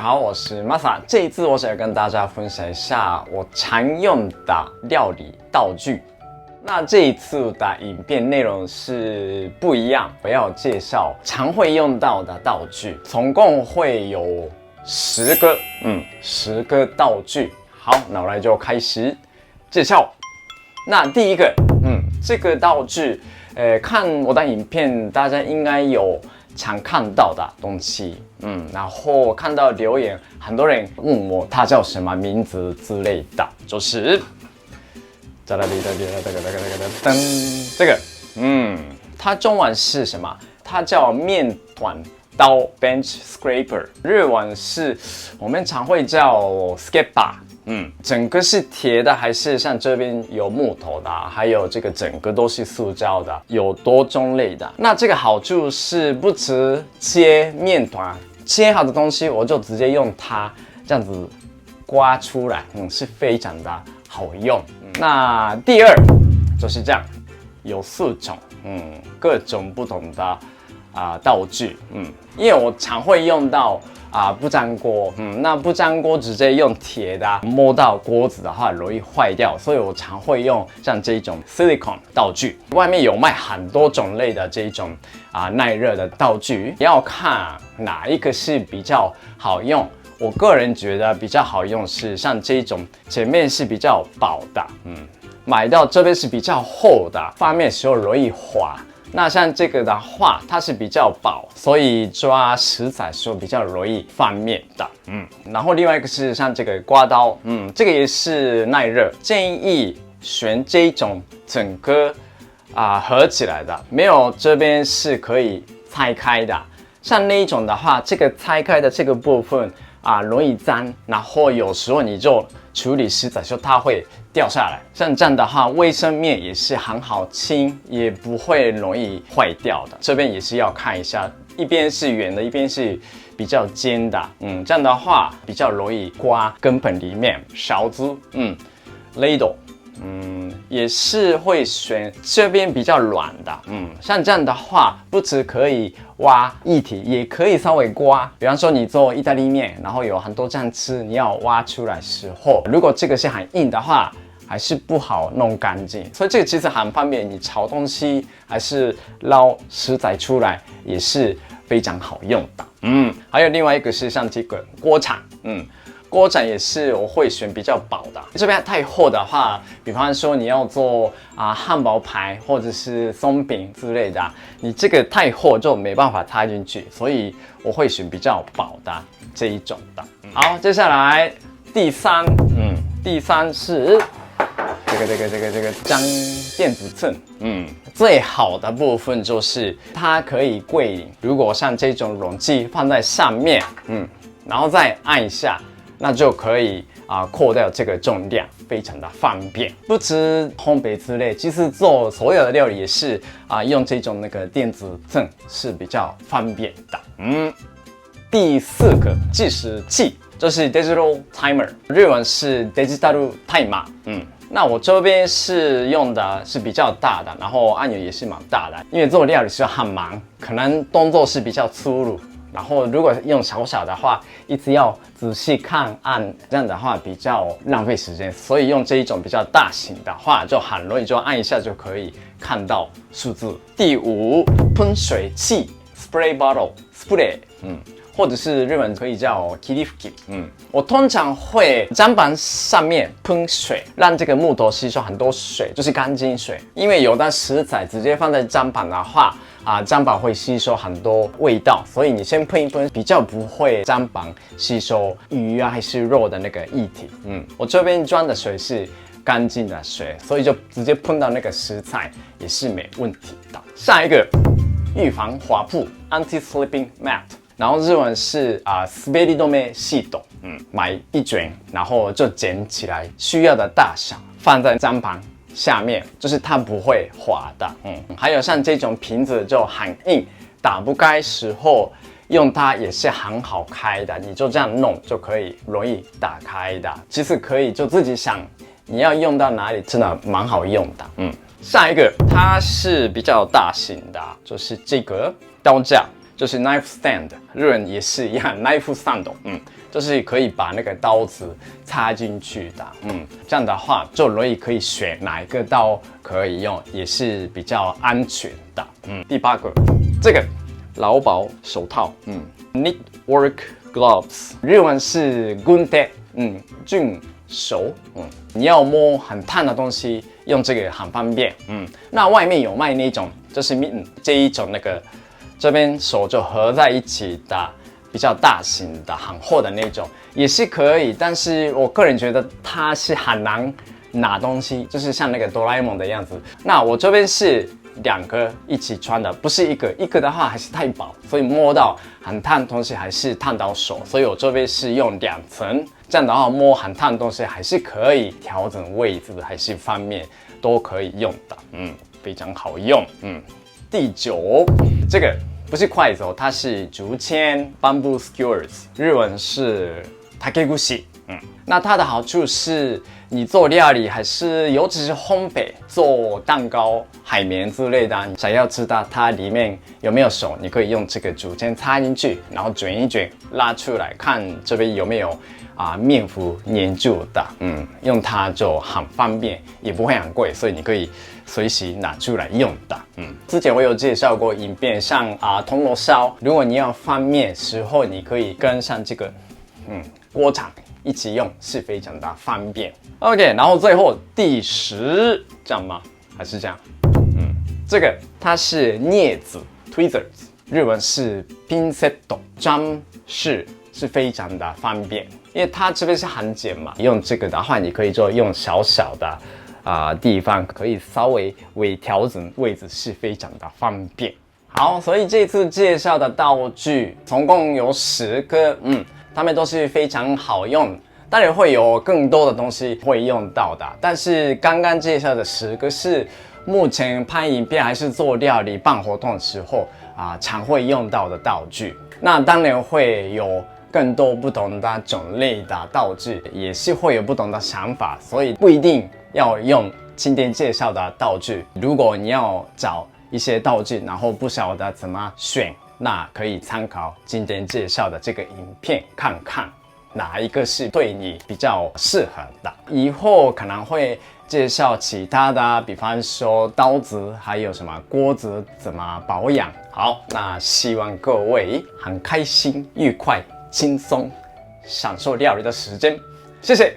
好，我是 Masa。这一次我想跟大家分享一下我常用的料理道具。那这一次的影片内容是不一样，我要介绍常会用到的道具，总共会有10个，10个道具。好，那我来就开始介绍。那第一个，这个道具，看我的影片，大家应该有常看到的东西，然后看到留言，很多人问我它叫什么名字之类的，就是这个，它中文是什么？它叫面团刀 （bench scraper）， 日文是我们常会叫 scraper。整个是铁的，还是像这边有木头的，还有这个整个都是塑胶的，有多种类的。那这个好处是不止切面团，切好的东西我就直接用它这样子刮出来，是非常的好用。那第二就是这样，有4种，各种不同的道具，因为我常会用到。不粘锅，那不粘锅直接用铁的摸到锅子的话容易坏掉，所以我常会用像这种 silicone 道具。外面有卖很多种类的这种耐热的道具，要看哪一个是比较好用。我个人觉得比较好用是像这种前面是比较薄的，买到这边是比较厚的，翻面的时候容易滑。那像这个的话，它是比较薄，所以抓食材的时候比较容易翻面的。然后另外一个是像这个刮刀，这个也是耐热，建议选这种整个合起来的，没有这边是可以拆开的。像那一种的话，这个拆开的这个部分容易粘，然后有时候你就处理食材的时候它会掉下来。像这样的话，卫生面也是很好清，也不会容易坏掉的。这边也是要看一下，一边是圆的，一边是比较尖的，这样的话比较容易刮根本里面。勺子，ladle。也是会选这边比较软的，像这样的话，不只可以挖液体，也可以稍微刮。比方说你做意大利面，然后有很多这样吃，你要挖出来时候，如果这个是很硬的话，还是不好弄干净。所以这个其实很方便，你炒东西还是捞食材出来，也是非常好用的。还有另外一个是像这个锅铲，锅铲也是我会选比较薄的，这边太厚的话，比方说你要做汉堡排或者是松饼之类的，你这个太厚就没办法插进去，所以我会选比较薄的这一种的。好，接下来第三是这个装电子秤，最好的部分就是它可以柜领，如果像这种容器放在上面，然后再按一下。那就可以扣掉这个重量，非常的方便。不止烘焙之类，其实做所有的料理也是用这种那个电子秤是比较方便的。第4个计时器就是 digital timer， 日文是 digital timer。那我这边是用的是比较大的，然后按钮也是蛮大的，因为做料理是很忙，可能动作是比较粗鲁。然后如果用小小的话，一直要仔细看按，这样的话比较浪费时间，所以用这一种比较大型的话，就很容易就按一下就可以看到数字。第5，喷水器 spray bottle spray，或者是日文可以叫 kirifuki。我通常会砧板上面喷水，让这个木头吸收很多水，就是干净水。因为有的食材直接放在砧板的话，砧板会吸收很多味道，所以你先喷一喷，比较不会砧板吸收鱼还是肉的那个液体。我这边装的水是干净的水，所以就直接喷到那个食材也是没问题的。下一个，预防滑布 anti-slipping mat。然后日文是滑り止めシート，买一卷，然后就剪起来需要的大小，放在砧板下面，就是它不会滑的。还有像这种瓶子就很硬，打不开时候用它也是很好开的，你就这样弄就可以容易打开的。其实可以就自己想你要用到哪里，真的蛮好用的。下一个它是比较大型的，就是这个刀架。就是 knife stand， 日文也是一样 knife stand。就是可以把那个刀子插进去的。这样的话就容易可以选哪一个刀可以用，也是比较安全的。第8个，这个劳保手套，knit work gloves， 日文是軍手，郡手，你要摸很烫的东西，用这个很方便。那外面有卖那种，就是这一种那个，这边手就合在一起的，比较大型的、很厚的那种，也是可以。但是我个人觉得它是很难拿东西，就是像那个哆啦 A 梦的样子。那我这边是2个一起穿的，不是一个，一个的话还是太薄，所以摸到很烫的东西还是烫到手，所以我这边是用2层，这样的话摸很烫的东西还是可以调整位置，还是方面都可以用的，非常好用。第9，这个不是筷子哦，它是竹签 （bamboo skewers）， 日文是竹串。那它的好处是，你做料理还是尤其是烘焙、做蛋糕、海绵之类的，想要知道它里面有没有熟，你可以用这个竹签插进去，然后卷一卷，拉出来看这边有没有面糊粘住的。用它就很方便，也不会很贵，所以你可以随时拿出来用的。之前我有介绍过影片，像铜锣烧，如果你要翻面时候，你可以跟上这个锅铲一起用，是非常的方便。OK， 然后最后第10，这样吗？还是这样？这个它是镊子 tweezers， 日文是 pincetto， 装饰是非常的方便，因为它这边是很简嘛，用这个的话，你可以就用小小的地方，可以稍微调整位置，是非常的方便。好，所以这次介绍的道具总共有10个，它们都是非常好用，当然会有更多的东西会用到的，但是刚刚介绍的10个是目前拍影片还是做料理办活动的时候常会用到的道具。那当然会有更多不同的种类的道具，也是会有不同的想法，所以不一定要用今天介绍的道具。如果你要找一些道具，然后不晓得怎么选，那可以参考今天介绍的这个影片，看看哪一个是对你比较适合的。以后可能会介绍其他的，比方说刀子，还有什么锅子怎么保养。好，那希望各位很开心、愉快、轻松，享受料理的时间。谢谢。